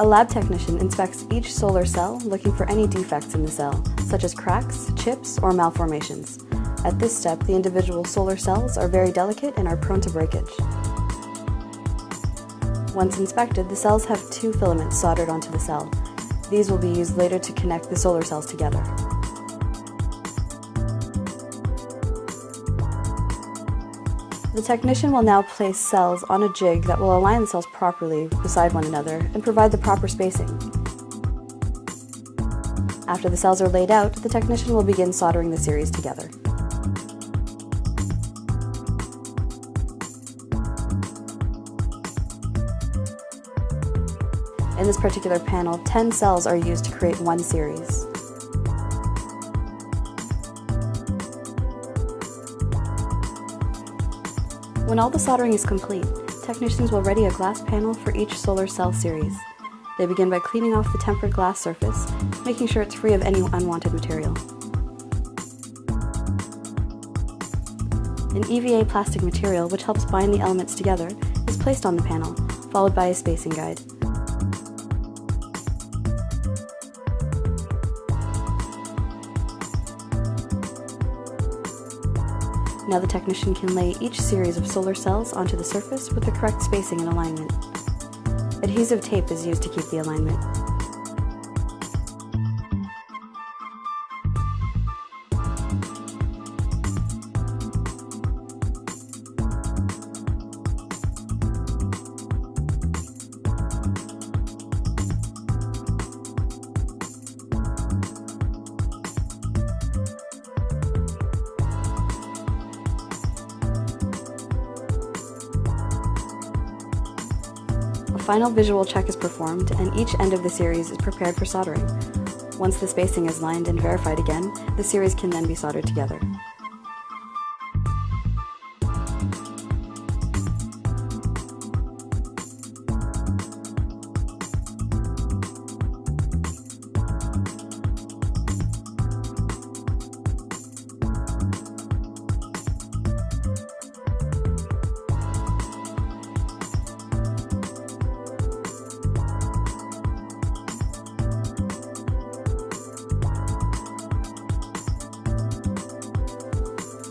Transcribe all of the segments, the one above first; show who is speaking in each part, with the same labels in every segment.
Speaker 1: A lab technician inspects each solar cell looking for any defects in the cell, such as cracks, chips, or malformations. At this step, the individual solar cells are very delicate and are prone to breakage. Once inspected, the cells have two filaments soldered onto the cell. These will be used later to connect the solar cells together. The technician will now place cells on a jig that will align the cells properly beside one another and provide the proper spacing. After the cells are laid out, the technician will begin soldering the series together. In this particular panel, 10 cells are used to create one series. When all the soldering is complete, technicians will ready a glass panel for each solar cell series. They begin by cleaning off the tempered glass surface, making sure it's free of any unwanted material. An EVA plastic material, which helps bind the elements together, is placed on the panel, followed by a spacing guide. Now the technician can lay each series of solar cells onto the surface with the correct spacing and alignment. Adhesive tape is used to keep the alignment. A final visual check is performed, and each end of the series is prepared for soldering. Once the spacing is lined and verified again, the series can then be soldered together.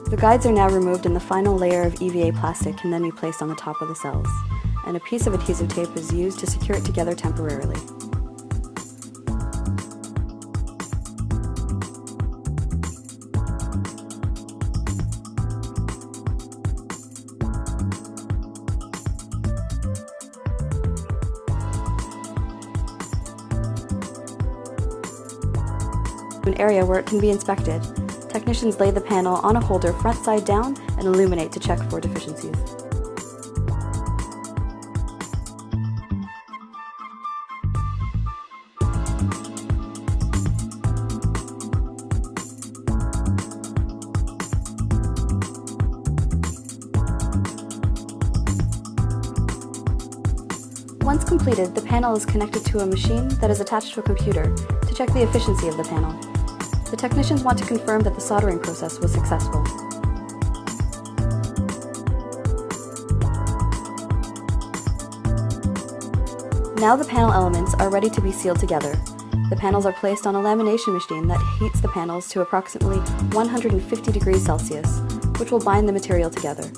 Speaker 1: The guides are now removed and the final layer of EVA plastic can then be placed on the top of the cells, and a piece of adhesive tape is used to secure it together temporarily. An area where it can be inspected. Technicians lay the panel on a holder front side down and illuminate to check for deficiencies. Once completed, the panel is connected to a machine that is attached to a computer to check the efficiency of the panel. The technicians want to confirm that the soldering process was successful. Now the panel elements are ready to be sealed together. The panels are placed on a lamination machine that heats the panels to approximately 150 degrees Celsius, which will bind the material together.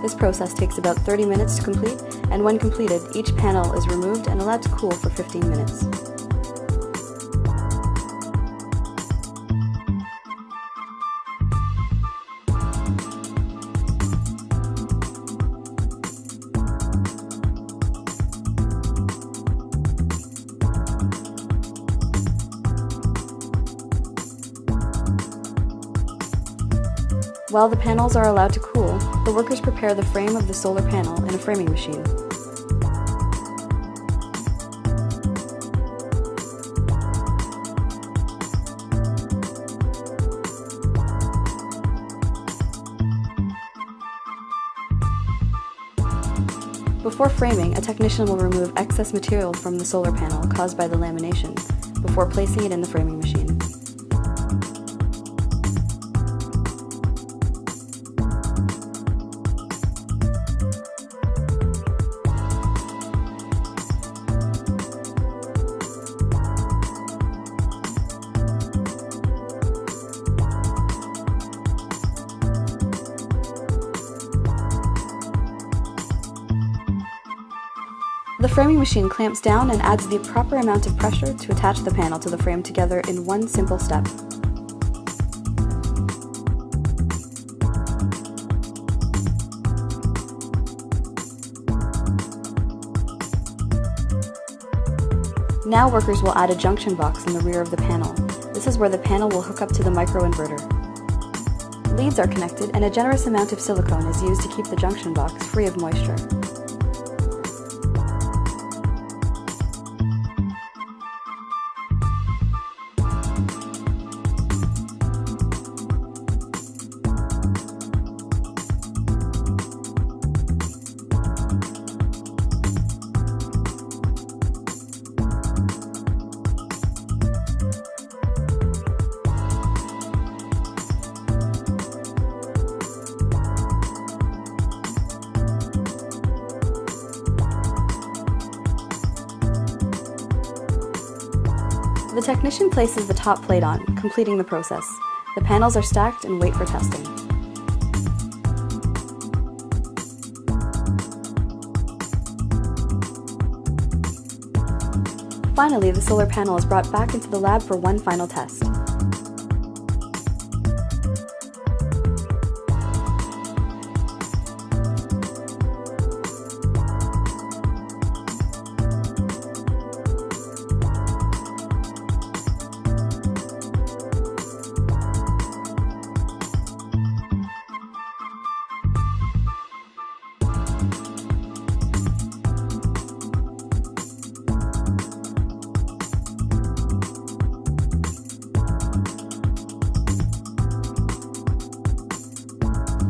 Speaker 1: This process takes about 30 minutes to complete, and when completed, each panel is removed and allowed to cool for 15 minutes. While the panels are allowed to cool, the workers prepare the frame of the solar panel in a framing machine. Before framing, a technician will remove excess material from the solar panel caused by the lamination before placing it in the framing machine. The framing machine clamps down and adds the proper amount of pressure to attach the panel to the frame together in one simple step. Now workers will add a junction box in the rear of the panel. This is where the panel will hook up to the microinverter. Leads are connected and a generous amount of silicone is used to keep the junction box free of moisture. The technician places the top plate on, completing the process. The panels are stacked and wait for testing. Finally, the solar panel is brought back into the lab for one final test.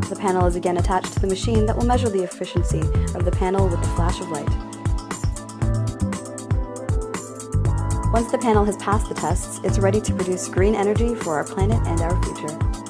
Speaker 1: The panel is again attached to the machine that will measure the efficiency of the panel with the flash of light. Once the panel has passed the tests, it's ready to produce green energy for our planet and our future.